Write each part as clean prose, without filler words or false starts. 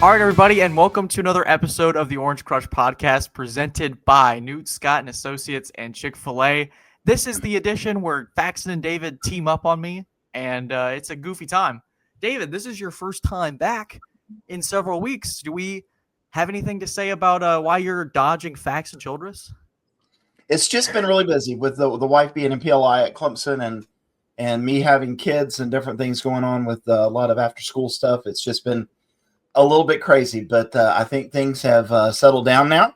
All right, everybody, and welcome to another episode of the Orange Crush podcast presented by Newt Scott and Associates and Chick-fil-A. This is the edition where Faxon and David team up on me, and it's a goofy time. David, this is your first time back in several weeks. Do we have anything to say about why you're dodging Faxon Childress? It's just been really busy with the wife being in PLI at Clemson and me having kids and different things going on with a lot of after-school stuff. It's just been a little bit crazy, but I think things have settled down now,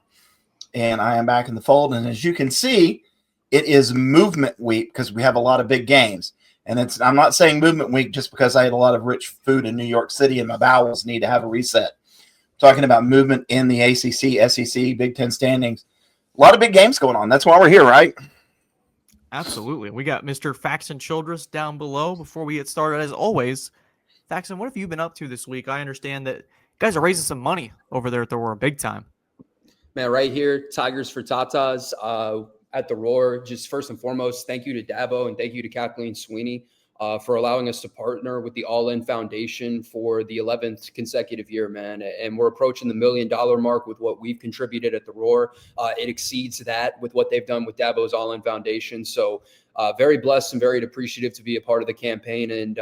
and I am back in the fold. And as you can see, it is movement week because we have a lot of big games. And I'm not saying movement week just because I ate a lot of rich food in New York City and my bowels need to have a reset. I'm talking about movement in the ACC, SEC, Big Ten standings. A lot of big games going on. That's why we're here, right? Absolutely. We got Mr. Faxon Childress down below. Before we get started, as always, Faxon, what have you been up to this week? I understand that you guys are raising some money over there at the Roar, big time. Man, right here, Tigers for Tatas at the Roar. Just first and foremost, thank you to Dabo and thank you to Kathleen Sweeney for allowing us to partner with the All In Foundation for the 11th consecutive year, man. And we're approaching the $1 million mark with what we've contributed at the Roar. It exceeds that with what they've done with Dabo's All In Foundation. So very blessed and very appreciative to be a part of the campaign and,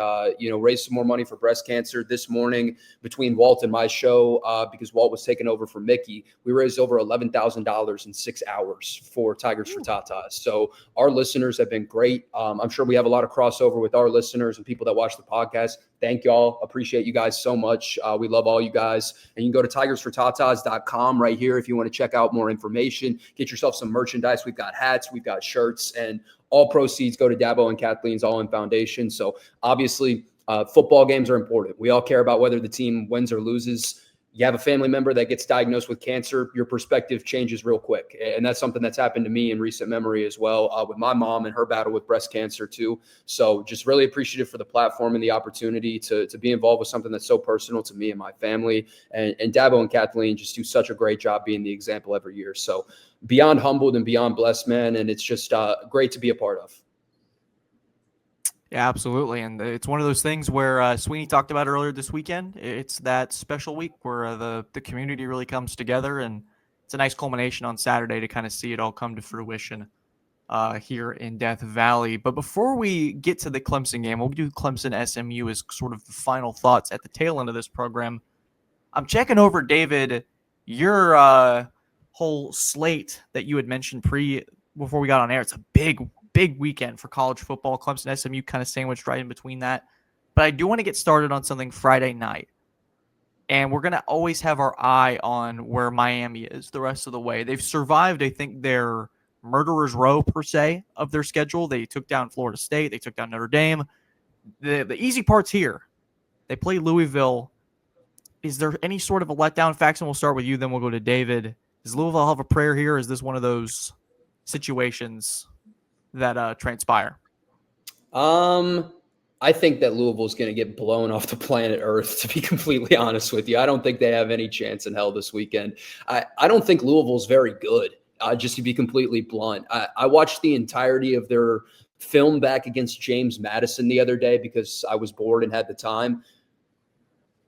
raise some more money for breast cancer. This morning between Walt and my show, because Walt was taking over for Mickey, we raised over $11,000 in 6 hours for Tigers for Tatas. So our listeners have been great. I'm sure we have a lot of crossover with our listeners and people that watch the podcast. Thank y'all. Appreciate you guys so much. We love all you guys. And you can go to tigersfortatas.com right here if you want to check out more information, get yourself some merchandise. We've got hats, we've got shirts, and all proceeds go to Dabo and Kathleen's All In Foundation. So obviously, football games are important. We all care about whether the team wins or loses. You have a family member that gets diagnosed with cancer, your perspective changes real quick. And that's something that's happened to me in recent memory as well, with my mom and her battle with breast cancer too. So just really appreciative for the platform and the opportunity to be involved with something that's so personal to me and my family. And Dabo and Kathleen just do such a great job being the example every year. So beyond humbled and beyond blessed, man. And it's just great to be a part of. Yeah, absolutely. And it's one of those things where Sweeney talked about earlier this weekend. It's that special week where the community really comes together, and it's a nice culmination on Saturday to kind of see it all come to fruition here in Death Valley. But before we get to the Clemson game, we'll do Clemson SMU as sort of the final thoughts at the tail end of this program. I'm checking over, David, your whole slate that you had mentioned before we got on air. It's a big weekend for college football. Clemson, SMU kind of sandwiched right in between that. But I do want to get started on something Friday night. And we're going to always have our eye on where Miami is the rest of the way. They've survived, I think, their murderer's row, per se, of their schedule. They took down Florida State. They took down Notre Dame. The easy part's here. They play Louisville. Is there any sort of a letdown? Faxon, we'll start with you, then we'll go to David. Does Louisville have a prayer here? Is this one of those situations that transpire? I think that Louisville's going to get blown off the planet Earth, to be completely honest with you. I don't think they have any chance in hell this weekend. I don't think Louisville's very good, just to be completely blunt. I watched the entirety of their film back against James Madison the other day because I was bored and had the time.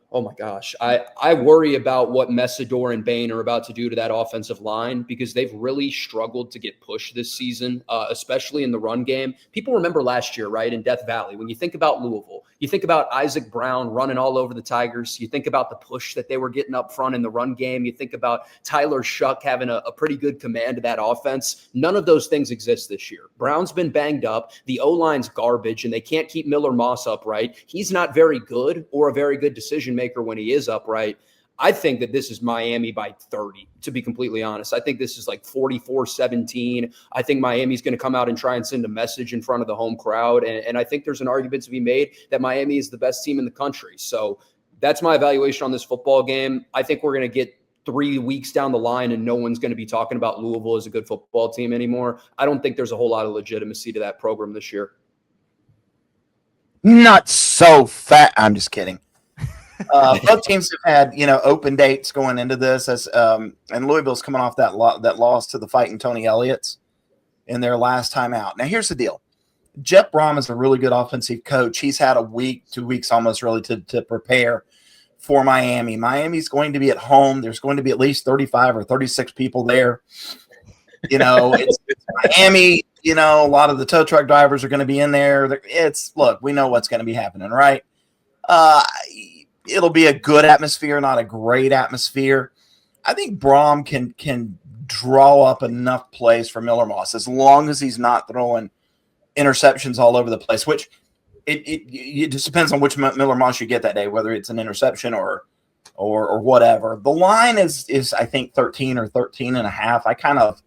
Oh my gosh. I worry about what Messidor and Bain are about to do to that offensive line because they've really struggled to get pushed this season, especially in the run game. People remember last year, right, in Death Valley, when you think about Louisville, you think about Isaac Brown running all over the Tigers. You think about the push that they were getting up front in the run game. You think about Tyler Shuck having a pretty good command of that offense. None of those things exist this year. Brown's been banged up. The O-line's garbage, and they can't keep Miller Moss upright. He's not very good or a very good decision maker when he is upright. I think that this is Miami by 30, to be completely honest. I think this is like 44-17. I think Miami's going to come out and try and send a message in front of the home crowd. And I think there's an argument to be made that Miami is the best team in the country. So that's my evaluation on this football game. I think we're going to get 3 weeks down the line and no one's going to be talking about Louisville as a good football team anymore. I don't think there's a whole lot of legitimacy to that program this year. Not so fat. I'm just kidding. Both teams have had, open dates going into this, and Louisville's coming off that loss to the Fighting Tony Elliott's in their last time out. Now, here's the deal: Jeff Brom is a really good offensive coach. He's had a week, 2 weeks almost, really to prepare for Miami. Miami's going to be at home. There's going to be at least 35 or 36 people there. It's Miami. A lot of the tow truck drivers are going to be in there. Look, we know what's going to be happening, right? It'll be a good atmosphere, not a great atmosphere. I think Braum can draw up enough plays for Miller Moss as long as he's not throwing interceptions all over the place, which it just depends on which Miller Moss you get that day, whether it's an interception or whatever. The line is I think 13 or 13 and a half. I kind of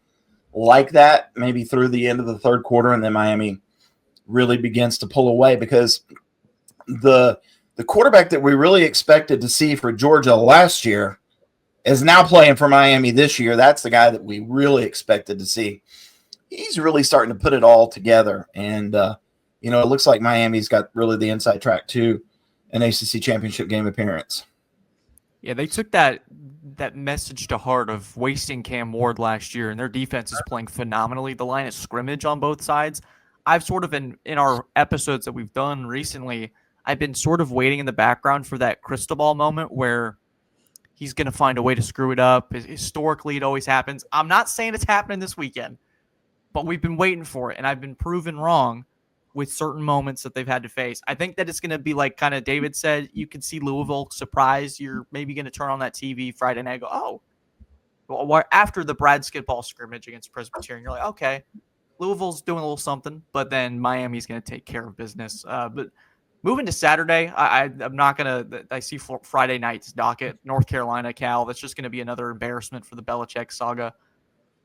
like that maybe through the end of the third quarter, and then Miami really begins to pull away because the quarterback that we really expected to see for Georgia last year is now playing for Miami this year. That's the guy that we really expected to see. He's really starting to put it all together. And, it looks like Miami's got really the inside track to an ACC championship game appearance. Yeah, they took that message to heart of wasting Cam Ward last year, and their defense is playing phenomenally. The line of scrimmage on both sides. I've sort of in our episodes that we've done recently, I've been sort of waiting in the background for that crystal ball moment where he's going to find a way to screw it up. Historically, it always happens. I'm not saying it's happening this weekend, but we've been waiting for it, and I've been proven wrong with certain moments that they've had to face. I think that it's going to be like kind of David said, you can see Louisville surprise. You're maybe going to turn on that TV Friday night and go, oh, well, after the Brad Skidball scrimmage against Presbyterian, you're like, okay, Louisville's doing a little something, but then Miami's going to take care of business. But moving to Saturday, I'm not going to – I see Friday night's docket, North Carolina, Cal. That's just going to be another embarrassment for the Belichick saga.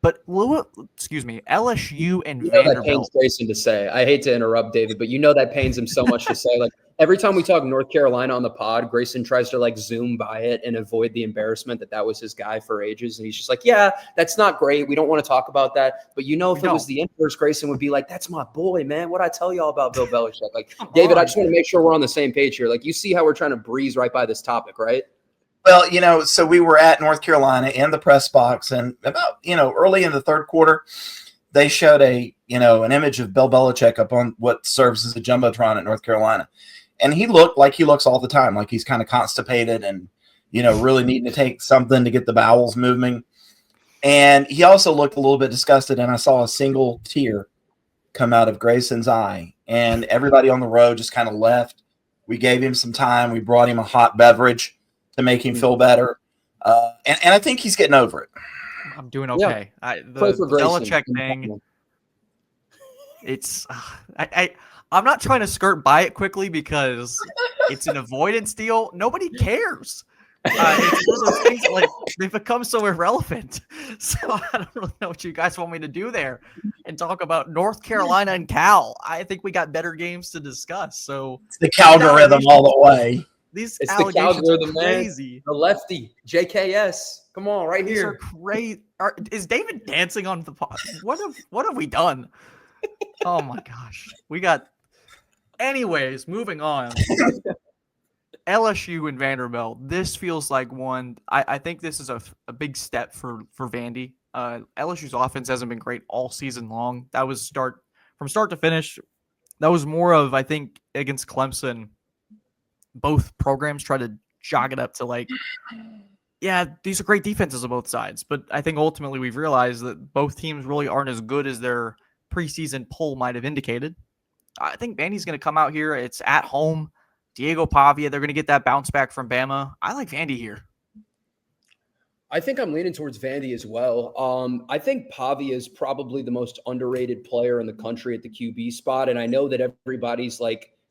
But LSU and Vanderbilt. That pains Grayson to say. I hate to interrupt, David, but that pains him so much to say. Like every time we talk North Carolina on the pod, Grayson tries to zoom by it and avoid the embarrassment that was his guy for ages. And he's just like, yeah, that's not great. We don't want to talk about that. But if it was the inverse, Grayson would be like, that's my boy, man. What'd I tell y'all about Bill Belichick? Like, David, I just want to make sure we're on the same page here. Like, you see how we're trying to breeze right by this topic, right? Well, so we were at North Carolina in the press box, and about, early in the third quarter, they showed an image of Bill Belichick up on what serves as a jumbotron at North Carolina. And he looked like he looks all the time, like he's kind of constipated and, really needing to take something to get the bowels moving. And he also looked a little bit disgusted, and I saw a single tear come out of Grayson's eye. And everybody on the road just kind of left. We gave him some time. We brought him a hot beverage to make him feel better. And I think he's getting over it. I'm doing okay. Yeah. The Belichick thing, it's I'm not trying to skirt by it quickly because it's an avoidance deal. Nobody cares. It's one of those things like they've become so irrelevant. So I don't really know what you guys want me to do there and talk about North Carolina and Cal. I think we got better games to discuss. So it's the Calgorithm all the way. These it's allegations the are crazy. Man, the lefty, JKS. Come on, right These here. are great. Is David dancing on the pod? What have we done? Oh my gosh. We got. Anyways, moving on. LSU and Vanderbilt. This feels like one. I think this is a big step for Vandy. LSU's offense hasn't been great all season long. That was from start to finish. That was more of, I think, against Clemson. Both programs try to jog it up to these are great defenses on both sides. But I think ultimately we've realized that both teams really aren't as good as their preseason poll might have indicated. I think Vandy's going to come out here. It's at home. Diego Pavia, they're going to get that bounce back from Bama. I like Vandy here. I think I'm leaning towards Vandy as well. I think Pavia is probably the most underrated player in the country at the QB spot. And I know that everybody's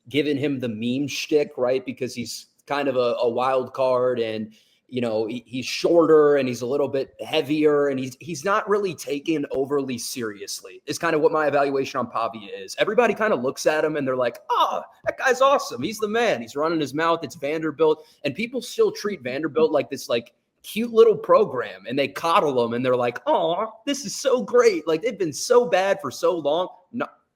giving him the meme shtick, right? Because he's kind of a wild card and, he's shorter and he's a little bit heavier and he's not really taken overly seriously is kind of what my evaluation on Pavia is. Everybody kind of looks at him and they're like, oh, that guy's awesome. He's the man. He's running his mouth. It's Vanderbilt. And people still treat Vanderbilt like this, cute little program, and they coddle them and they're like, oh, this is so great. They've been so bad for so long.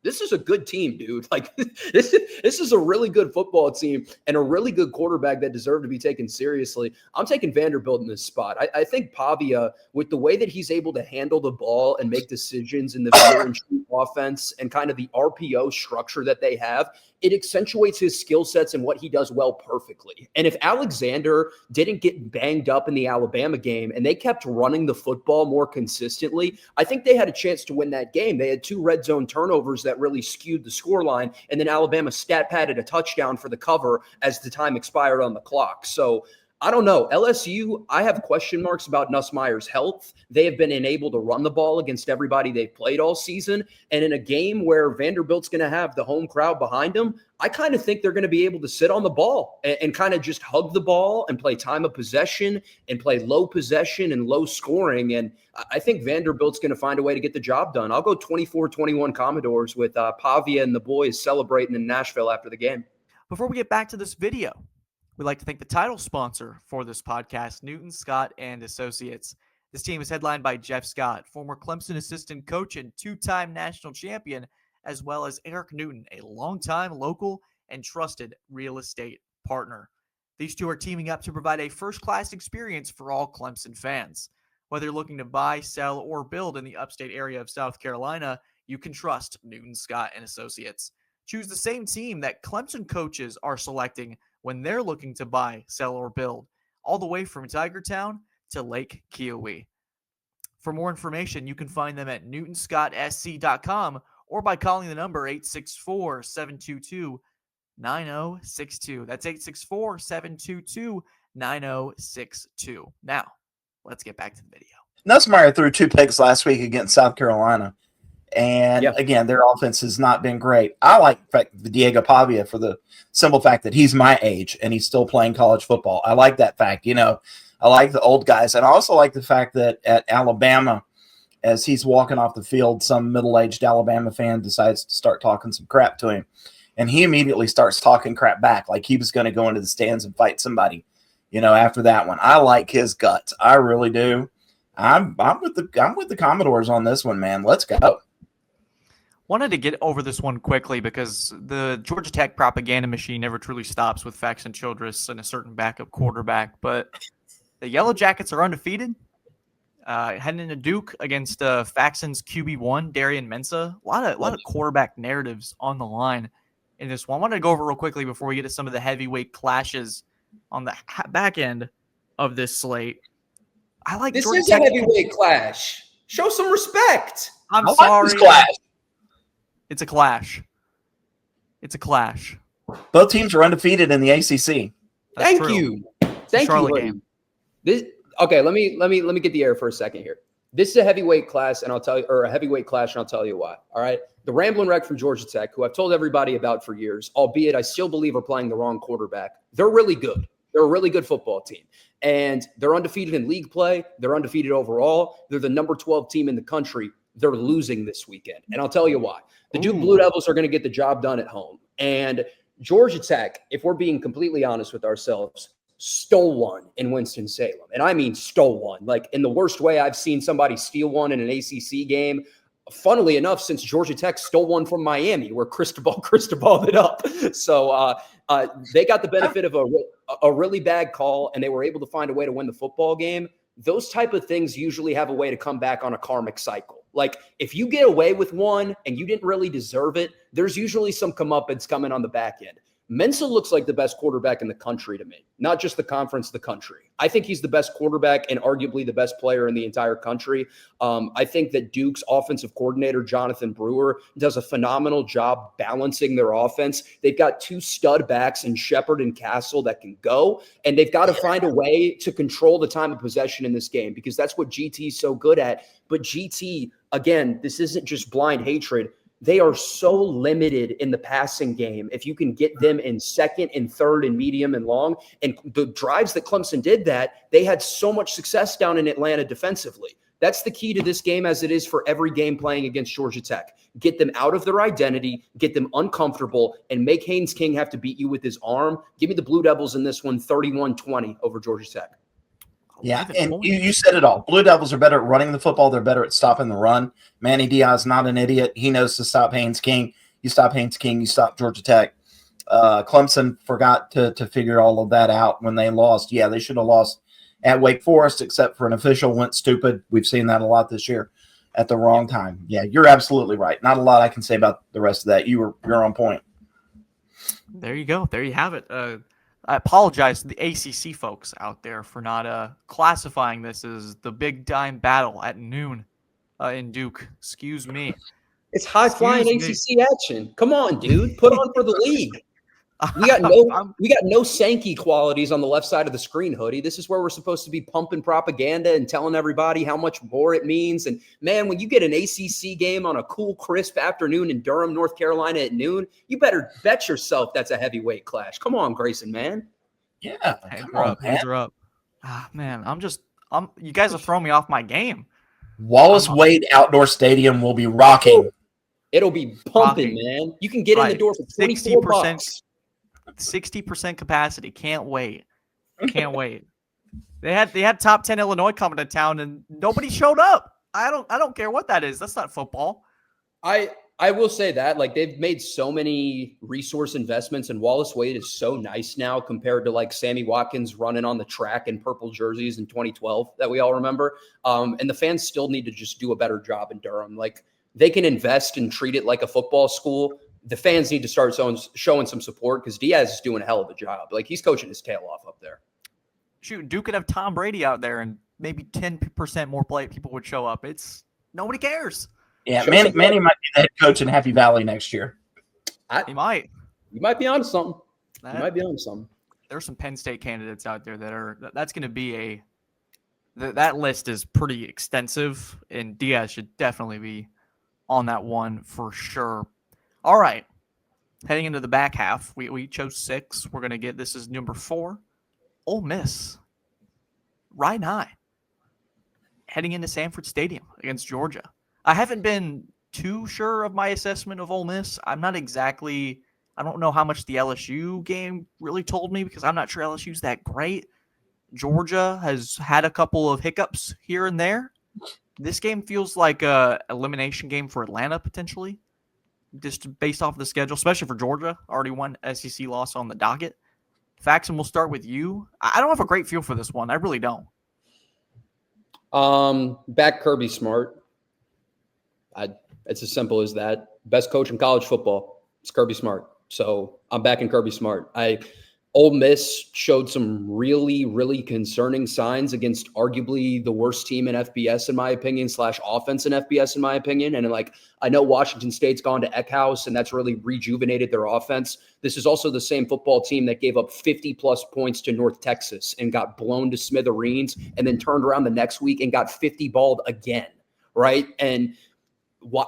This is a good team, dude. Like this is a really good football team and a really good quarterback that deserve to be taken seriously. I'm taking Vanderbilt in this spot. I think Pavia, with the way that he's able to handle the ball and make decisions in the veer and shoot offense and kind of the RPO structure that they have, it accentuates his skill sets and what he does well perfectly. And if Alexander didn't get banged up in the Alabama game and they kept running the football more consistently, I think they had a chance to win that game. They had 2 red zone turnovers that really skewed the scoreline, and then Alabama stat padded a touchdown for the cover as the time expired on the clock. So I don't know. LSU, I have question marks about Nussmeier's health. They have been unable to run the ball against everybody they've played all season. And in a game where Vanderbilt's going to have the home crowd behind them, I kind of think they're going to be able to sit on the ball and kind of just hug the ball and play time of possession and play low possession and low scoring. And I think Vanderbilt's going to find a way to get the job done. I'll go 24-21 Commodores with Pavia and the boys celebrating in Nashville after the game. Before we get back to this video, we'd like to thank the title sponsor for this podcast, Newton, Scott & Associates. This team is headlined by Jeff Scott, former Clemson assistant coach and 2-time national champion, as well as Eric Newton, a longtime local and trusted real estate partner. These two are teaming up to provide a first-class experience for all Clemson fans. Whether you're looking to buy, sell, or build in the upstate area of South Carolina, you can trust Newton, Scott & Associates. Choose the same team that Clemson coaches are selecting when they're looking to buy, sell, or build, all the way from Tigertown to Lake Kiowee. For more information, you can find them at newtonscottsc.com or by calling the number 864-722-9062. That's 864-722-9062. Now, let's get back to the video. Nussmeier threw 2 picks last week against South Carolina. And again, their offense has not been great. I like Diego Pavia for the simple fact that he's my age and he's still playing college football. I like that fact. You know, I like the old guys. And I also like the fact that at Alabama, as he's walking off the field, some middle-aged Alabama fan decides to start talking some crap to him. And he immediately starts talking crap back like he was going to go into the stands and fight somebody, you know, after that one. I like his guts. I really do. I'm with the Commodores on this one, man. Let's go. Wanted to get over this one quickly because the Georgia Tech propaganda machine never truly stops with Faxon Childress and a certain backup quarterback. But the Yellow Jackets are undefeated. Heading into Duke against Faxon's QB1, Darian Mensah. A lot of quarterback narratives on the line in this one. I wanted to go over real quickly before we get to some of the heavyweight clashes on the back end of this slate. I like this Georgia is Tech. A heavyweight clash. Show some respect. I'm I sorry. like this clash. It's a clash. It's a clash. Both teams are undefeated in the ACC. That's Thank true. you. Thank Charlotte you. game. Okay, let me get the air for a second here. This is a heavyweight class, and I'll tell you, or a heavyweight clash, and I'll tell you why. All right. The Ramblin' Wreck from Georgia Tech, who I've told everybody about for years, albeit I still believe are playing the wrong quarterback. They're really good. They're a really good football team. And they're undefeated in league play. They're undefeated overall. They're the number 12 team in the country. They're losing this weekend. And I'll tell you why. The Duke Blue Devils are going to get the job done at home. And Georgia Tech, if we're being completely honest with ourselves, stole one in Winston-Salem. And I mean stole one. Like in the worst way I've seen somebody steal one in an ACC game. Funnily enough, since Georgia Tech stole one from Miami, where Cristobal'd it up. So they got the benefit of a really bad call, and they were able to find a way to win the football game. Those type of things usually have a way to come back on a karmic cycle. Like if you get away with one and you didn't really deserve it, there's usually some comeuppance coming on the back end. Mensah looks like the best quarterback in the country to me, not just the conference, the country. I think he's the best quarterback and arguably the best player in the entire country. I think that Duke's offensive coordinator, Jonathan Brewer, does a phenomenal job balancing their offense. They've got 2 stud backs in Shepard and Castle that can go, and they've got to find a way to control the time of possession in this game because that's what GT is so good at. But GT, again, this isn't just blind hatred. They are so limited in the passing game. If you can get them in second and third and medium and long, and the drives that Clemson did that, they had so much success down in Atlanta defensively. That's the key to this game as it is for every game playing against Georgia Tech. Get them out of their identity, get them uncomfortable, and make Haynes King have to beat you with his arm. Give me the Blue Devils in this one, 31-20 over Georgia Tech. Yeah, 11 and points. you said it all. Blue Devils are better at running the football. They're better at stopping the run. Manny Diaz, not an idiot. He knows to stop Haynes King. You stop Haynes King, you stop Georgia Tech. Clemson forgot to figure all of that out when they lost. Yeah, they should have lost at Wake Forest, except for an official went stupid. We've seen that a lot this year at the wrong time. Yeah, you're absolutely right. Not a lot I can say about the rest of that. You're on point. There you go. There you have it. I apologize to the ACC folks out there for not classifying this as the big time battle at noon in Duke. Excuse me. It's high flying Excuse ACC action. Come on, dude. Put on for the league. We got no Sankey qualities on the left side of the screen, Hoodie. This is where we're supposed to be pumping propaganda and telling everybody how much more it means. And man, when you get an ACC game on a cool, crisp afternoon in Durham, North Carolina at noon, you better bet yourself that's a heavyweight clash. Come on, Grayson, man. Yeah, Hands are up. Ah, man, you guys are throwing me off my game. Wallace Wade Outdoor Stadium will be rocking. It'll be pumping, man. You can get in the door for $24. 60% capacity. Can't wait. Can't wait. They had top 10 Illinois coming to town and nobody showed up. I don't care what that is. That's not football. I will say that, like, they've made so many resource investments, and Wallace Wade is so nice now compared to like Sammy Watkins running on the track in purple jerseys in 2012 that we all remember. And the fans still need to just do a better job in Durham. Like, they can invest and treat it like a football school. The fans need to start showing some support because Diaz is doing a hell of a job. Like, he's coaching his tail off up there. Shoot, Duke could have Tom Brady out there and maybe 10% more people would show up. Nobody cares. Yeah, Manny might be the head coach in Happy Valley next year. He might. You might be on something. There's some Penn State candidates out there that's going to be that list is pretty extensive, and Diaz should definitely be on that one for sure. All right. Heading into the back half, we chose 6. We're going to get this is number 4. Ole Miss. Right 9. Heading into Sanford Stadium against Georgia. I haven't been too sure of my assessment of Ole Miss. I don't know how much the LSU game really told me because I'm not sure LSU's that great. Georgia has had a couple of hiccups here and there. This game feels like a elimination game for Atlanta potentially, just based off the schedule, especially for Georgia. Already one SEC loss on the docket. Faxon, we'll start with you. I don't have a great feel for this one. I really don't. Back Kirby Smart. It's as simple as that. Best coach in college football. It's Kirby Smart. So I'm backing Kirby Smart. Ole Miss showed some really, really concerning signs against arguably the worst team in FBS, in my opinion, / offense in FBS, in my opinion. And I know Washington State's gone to Eckhouse, and that's really rejuvenated their offense. This is also the same football team that gave up 50-plus points to North Texas and got blown to smithereens and then turned around the next week and got 50-balled again, right? And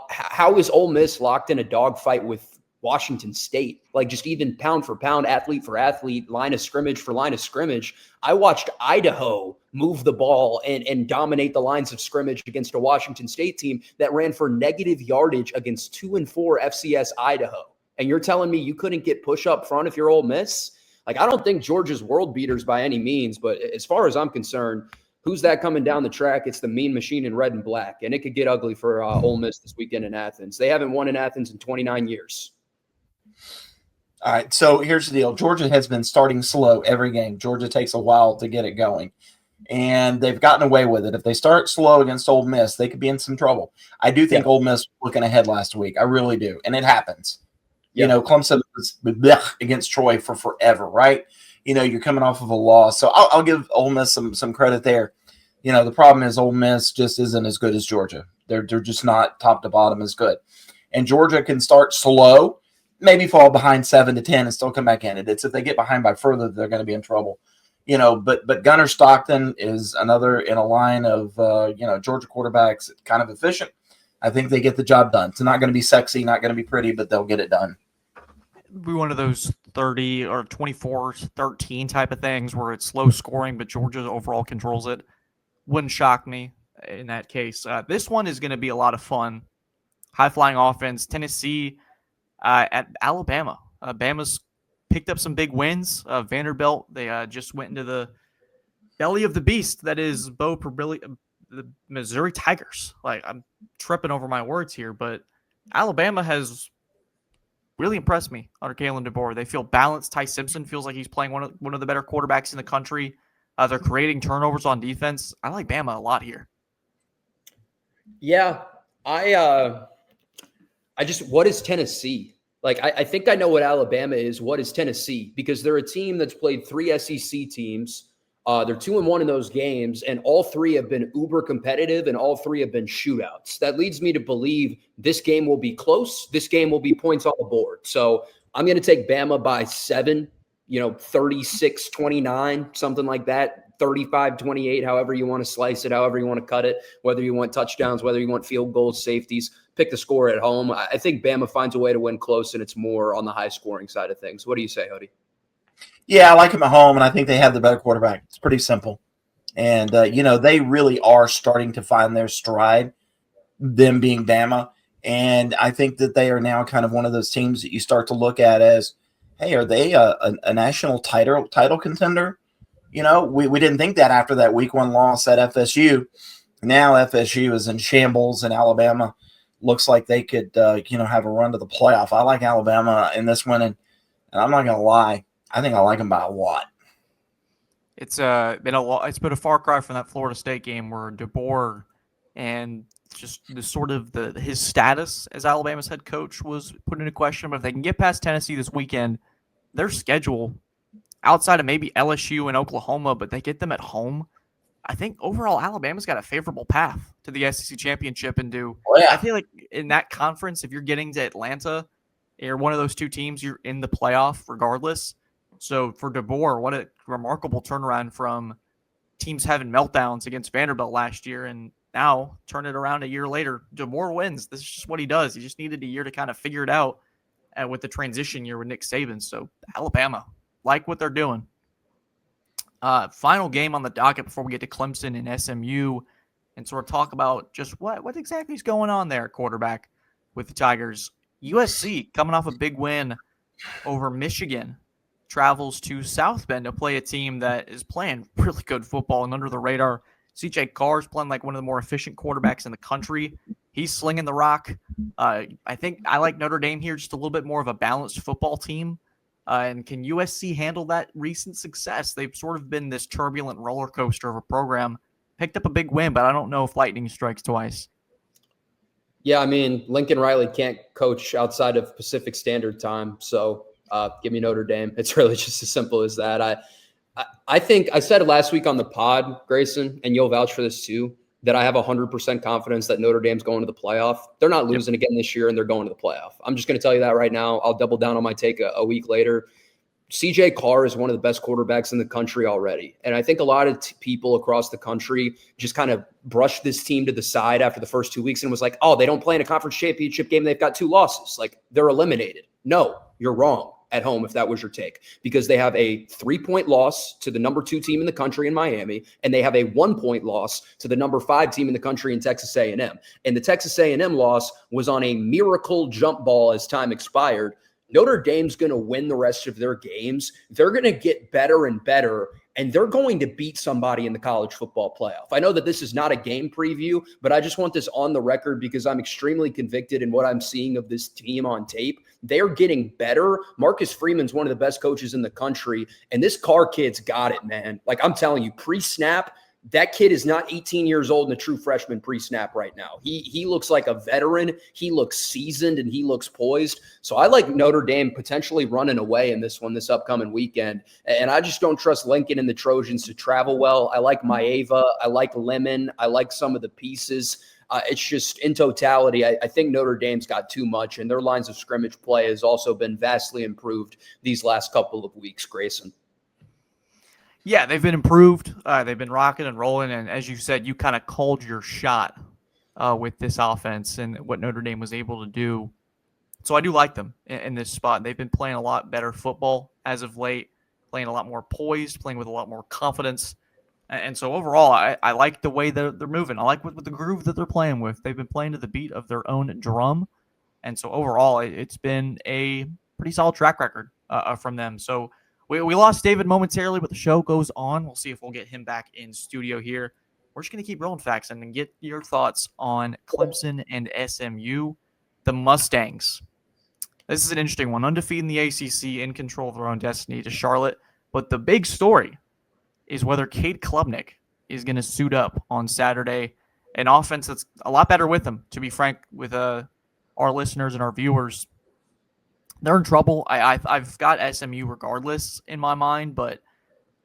how is Ole Miss locked in a dogfight with Washington State? Like, just even pound for pound, athlete for athlete, line of scrimmage for line of scrimmage. I watched Idaho move the ball and dominate the lines of scrimmage against a Washington State team that ran for negative yardage against 2-4 FCS Idaho. And you're telling me you couldn't get push up front if you're Ole Miss? Like, I don't think Georgia's world beaters by any means, but as far as I'm concerned, who's that coming down the track? It's the mean machine in red and black, and it could get ugly for Ole Miss this weekend in Athens. They haven't won in Athens in 29 years. All right, so here's the deal. Georgia has been starting slow every game. Georgia takes a while to get it going, and they've gotten away with it. If they start slow against Ole Miss, they could be in some trouble. I do think Ole Miss was looking ahead last week. I really do, and it happens. Yeah. Clemson was against Troy for forever, right? You're coming off of a loss. So I'll give Ole Miss some credit there. The problem is Ole Miss just isn't as good as Georgia. They're just not top to bottom as good. And Georgia can start slow, maybe fall behind 7-10 and still come back in. It's if they get behind by further, they're going to be in trouble. But Gunnar Stockton is another in a line of Georgia quarterbacks, kind of efficient. I think they get the job done. It's not going to be sexy, not going to be pretty, but they'll get it done. Be one of those 30 or 24-13 type of things where it's low scoring, but Georgia overall controls it. Wouldn't shock me in that case. This one is going to be a lot of fun. High-flying offense. Tennessee at Alabama. Bama's picked up some big wins. Vanderbilt, they just went into the belly of the beast that is the Missouri Tigers. Like, I'm tripping over my words here, but Alabama has really impressed me under Kalen DeBoer. They feel balanced. Ty Simpson feels like he's playing one of the better quarterbacks in the country. They're creating turnovers on defense. I like Bama a lot here. Yeah, I just, what is Tennessee? Like, I think I know what Alabama is. What is Tennessee? Because they're a team that's played 3 SEC teams. They're 2-1 in those games, and all 3 have been uber competitive, and all 3 have been shootouts. That leads me to believe this game will be close. This game will be points on the board. So I'm going to take Bama by 7, 36-29, something like that, 35-28, however you want to slice it, however you want to cut it, whether you want touchdowns, whether you want field goals, safeties, pick the score at home. I think Bama finds a way to win close, and it's more on the high-scoring side of things. What do you say, Hody? Yeah, I like them at home, and I think they have the better quarterback. It's pretty simple. And, they really are starting to find their stride, them being Bama. And I think that they are now kind of one of those teams that you start to look at as, hey, are they a national title contender? We didn't think that after that week 1 loss at FSU. Now FSU is in shambles, and Alabama looks like they could, have a run to the playoff. I like Alabama in this one, and I'm not going to lie. I think I like them by a lot. It's been a far cry from that Florida State game where DeBoer and just his status as Alabama's head coach was put into question. But if they can get past Tennessee this weekend, their schedule outside of maybe LSU and Oklahoma, but they get them at home. I think overall Alabama's got a favorable path to the SEC championship I feel like in that conference, if you're getting to Atlanta, you're one of those 2 teams, you're in the playoff regardless. So for DeBoer, what a remarkable turnaround from teams having meltdowns against Vanderbilt last year, and now turn it around a year later. DeBoer wins. This is just what he does. He just needed a year to kind of figure it out with the transition year with Nick Saban. So Alabama, like what they're doing. Final game on the docket before we get to Clemson and SMU and sort of talk about just what exactly is going on there at quarterback with the Tigers. USC coming off a big win over Michigan. Travels to South Bend to play a team that is playing really good football and under the radar. CJ Carr is playing like one of the more efficient quarterbacks in the country. He's slinging the rock. I think I like Notre Dame here, just a little bit more of a balanced football team. And can USC handle that recent success? They've sort of been this turbulent roller coaster of a program. Picked up a big win, but I don't know if lightning strikes twice. Yeah, I mean, Lincoln Riley can't coach outside of Pacific Standard Time, so give me Notre Dame. It's really just as simple as that. I think I said it last week on the pod, Grayson, and you'll vouch for this too, that I have 100% confidence that Notre Dame's going to the playoff. They're not losing again this year, and they're going to the playoff. I'm just going to tell you that right now. I'll double down on my take a week later. CJ Carr is one of the best quarterbacks in the country already. And I think a lot of people across the country just kind of brushed this team to the side after the first 2 weeks and was like, oh, they don't play in a conference championship game. They've got 2 losses. Like, they're eliminated. No, you're wrong at home if that was your take, because they have a 3-point loss to the number 2 team in the country in Miami, and they have a 1-point loss to the number 5 team in the country in Texas A&M. And the Texas A&M loss was on a miracle jump ball as time expired. Notre Dame's going to win the rest of their games. They're going to get better and better, and they're going to beat somebody in the college football playoff. I know that this is not a game preview, but I just want this on the record because I'm extremely convicted in what I'm seeing of this team on tape. They're getting better. Marcus Freeman's one of the best coaches in the country, and this Carr kid's got it, man. Like, I'm telling you, pre-snap, that kid is not 18 years old and a true freshman pre-snap right now. He looks like a veteran. He looks seasoned, and he looks poised. So I like Notre Dame potentially running away in this one this upcoming weekend. And I just don't trust Lincoln and the Trojans to travel well. I like Maeva. I like Lemon. I like some of the pieces. It's just in totality, I think Notre Dame's got too much, and their lines of scrimmage play has also been vastly improved these last couple of weeks, Grayson. Yeah, they've been improved. They've been rocking and rolling. And as you said, you kind of called your shot with this offense and what Notre Dame was able to do. So I do like them in this spot. They've been playing a lot better football as of late, playing a lot more poised, playing with a lot more confidence. And so overall, I like the way they're moving. I like with the groove that they're playing with. They've been playing to the beat of their own drum. And so overall, it's been a pretty solid track record from them. So We lost David momentarily, but the show goes on. We'll see if we'll get him back in studio here. We're just going to keep rolling, Faxon, and get your thoughts on Clemson and SMU, the Mustangs. This is an interesting one. Undefeated in the ACC, in control of their own destiny to Charlotte. But the big story is whether Cade Klubnik is going to suit up on Saturday. An offense that's a lot better with him, to be frank, with our listeners and our viewers. They're in trouble. I've got SMU regardless in my mind, but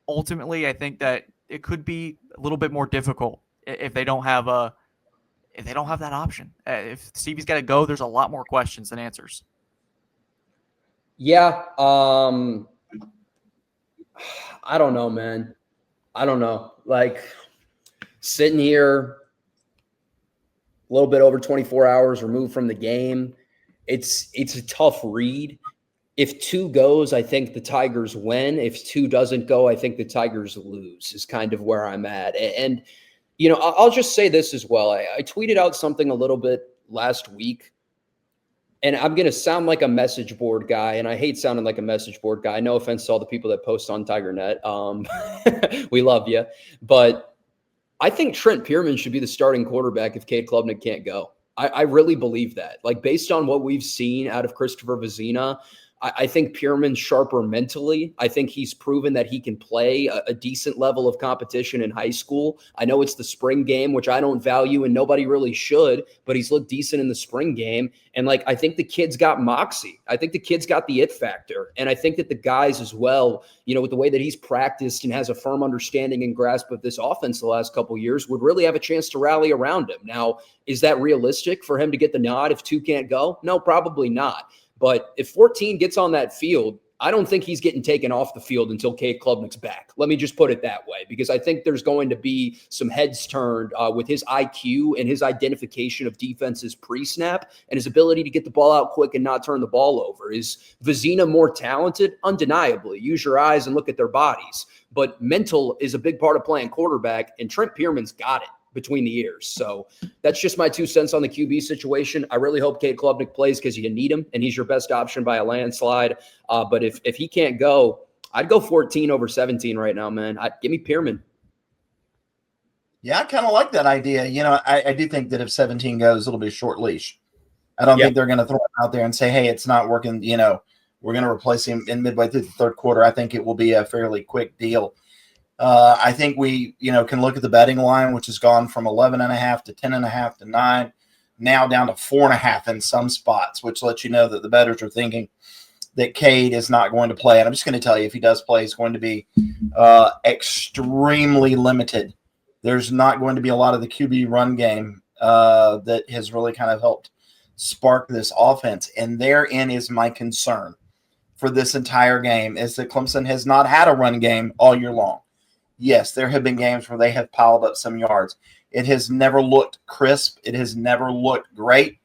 ultimately I think that it could be a little bit more difficult if they don't have that option. If Stevie's got to go, there's a lot more questions than answers. Yeah. I don't know, man. I don't know. Like, sitting here a little bit over 24 hours removed from the game, it's a tough read. If 2 goes, I think the Tigers win. If 2 doesn't go, I think the Tigers lose, is kind of where I'm at. And, you know, I'll just say this as well. I tweeted out something a little bit last week, and I'm going to sound like a message board guy, and I hate sounding like a message board guy. No offense to all the people that post on TigerNet. We love you. But I think Trent Pierman should be the starting quarterback if Cade Klubnik can't go. I really believe that. Like, based on what we've seen out of Christopher Vizina, I think Pierman's sharper mentally. I think he's proven that he can play a decent level of competition in high school. I know it's the spring game, which I don't value and nobody really should, but he's looked decent in the spring game. And, like, I think the kid's got moxie. I think the kid's got the it factor. And I think that the guys as well, you know, with the way that he's practiced and has a firm understanding and grasp of this offense the last couple of years, would really have a chance to rally around him. Now, is that realistic for him to get the nod if 2 can't go? No, probably not. But if 14 gets on that field, I don't think he's getting taken off the field until Cade Klubnik's back. Let me just put it that way, because I think there's going to be some heads turned with his IQ and his identification of defenses pre-snap and his ability to get the ball out quick and not turn the ball over. Is Vizina more talented? Undeniably. Use your eyes and look at their bodies. But mental is a big part of playing quarterback, and Trent Pierman's got it between the ears. So that's just my 2 cents on the QB situation. I really hope Cade Klubnik plays because you need him, and he's your best option by a landslide. But if he can't go, I'd go 14 over 17 right now, man. Give me Pierman. Yeah, I kind of like that idea. You know, I do think that if 17 goes, it'll be a short leash. I don't think they're going to throw him out there and say, hey, it's not working. You know, we're going to replace him in midway through the third quarter. I think it will be a fairly quick deal. I think we, you know, can look at the betting line, which has gone from 11.5 to 10.5 to 9, now down to 4.5 in some spots, which lets you know that the bettors are thinking that Cade is not going to play. And I'm just going to tell you, if he does play, he's going to be extremely limited. There's not going to be a lot of the QB run game that has really kind of helped spark this offense. And therein is my concern for this entire game, is that Clemson has not had a run game all year long. Yes, there have been games where they have piled up some yards. It has never looked crisp. It has never looked great.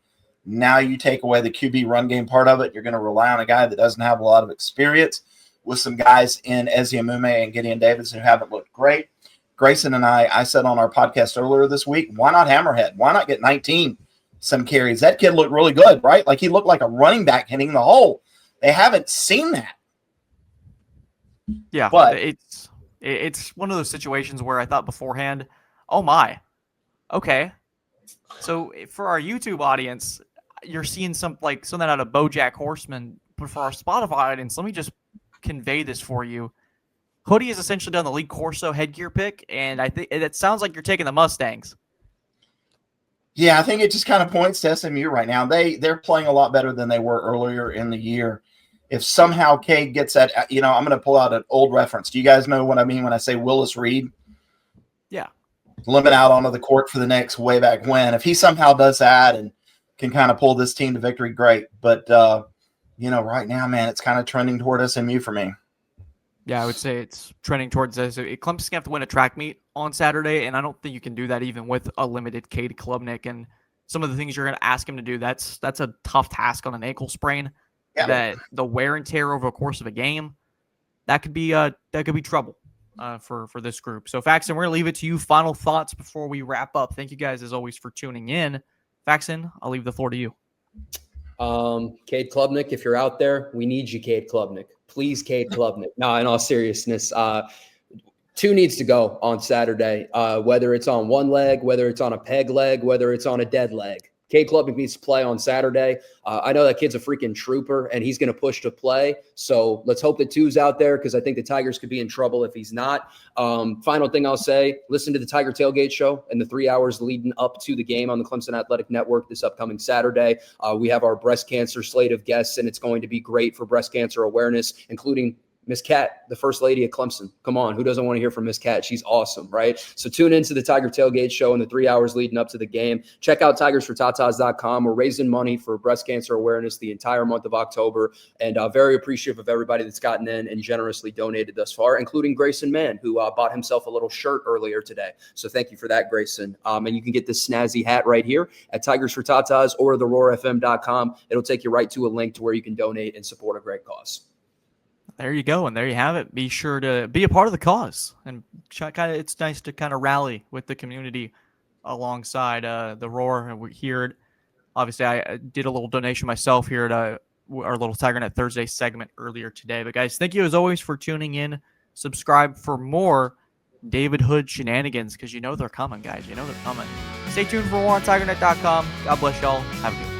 Now you take away the QB run game part of it. You're going to rely on a guy that doesn't have a lot of experience, with some guys in Ezi Amume and Gideon Davidson who haven't looked great. Grayson and I said on our podcast earlier this week, why not Hammerhead? Why not get 19 some carries? That kid looked really good, right? Like, he looked like a running back hitting the hole. They haven't seen that. Yeah, but it's one of those situations where I thought beforehand, oh my, okay. So for our YouTube audience, you're seeing something out of BoJack Horseman. But for our Spotify audience, let me just convey this for you. Hoodie has essentially done the Lee Corso headgear pick, and I think it sounds like you're taking the Mustangs. Yeah, I think it just kind of points to SMU right now. They're playing a lot better than they were earlier in the year. If somehow Cade gets that, you know, I'm going to pull out an old reference. Do you guys know what I mean when I say Willis Reed? Yeah. Limit out onto the court for the next way back when. If he somehow does that and can kind of pull this team to victory, great. But, you know, right now, man, it's kind of trending toward SMU for me. Yeah, I would say it's trending towards this. Clemson's going to have to win a track meet on Saturday, and I don't think you can do that even with a limited Cade Klubnik. And some of the things you're going to ask him to do, that's a tough task on an ankle sprain. Yeah. That the wear and tear over the course of a game, that could be trouble for this group. So, Faxon, we're going to leave it to you. Final thoughts before we wrap up. Thank you guys, as always, for tuning in. Faxon, I'll leave the floor to you. Cade Klubnik, if you're out there, we need you, Cade Klubnik. Please, Cade Klubnik. No, in all seriousness, 2 needs to go on Saturday, whether it's on one leg, whether it's on a peg leg, whether it's on a dead leg. Cade Klubnik needs to play on Saturday. I know that kid's a freaking trooper, and he's going to push to play. So let's hope that 2's out there, because I think the Tigers could be in trouble if he's not. Final thing I'll say, listen to the Tiger Tailgate Show in the 3 hours leading up to the game on the Clemson Athletic Network this upcoming Saturday. We have our breast cancer slate of guests, and it's going to be great for breast cancer awareness, including Miss Cat, the first lady at Clemson. Come on, who doesn't want to hear from Miss Cat? She's awesome, right? So tune into the Tiger Tailgate Show in the 3 hours leading up to the game. Check out tigersfortatas.com. We're raising money for breast cancer awareness the entire month of October, and very appreciative of everybody that's gotten in and generously donated thus far, including Grayson Mann, who bought himself a little shirt earlier today. So thank you for that, Grayson. And you can get this snazzy hat right here at Tigers for Tatas or theroarfm.com. It'll take you right to a link to where you can donate and support a great cause. There you go, and there you have it. Be sure to be a part of the cause, and it's nice to kind of rally with the community alongside the Roar. And we're here. Obviously, I did a little donation myself here at our little TigerNet Thursday segment earlier today. But guys, thank you as always for tuning in. Subscribe for more David Hood shenanigans, because you know they're coming, guys. You know they're coming. Stay tuned for more on TigerNet.com. God bless y'all. Have a good one.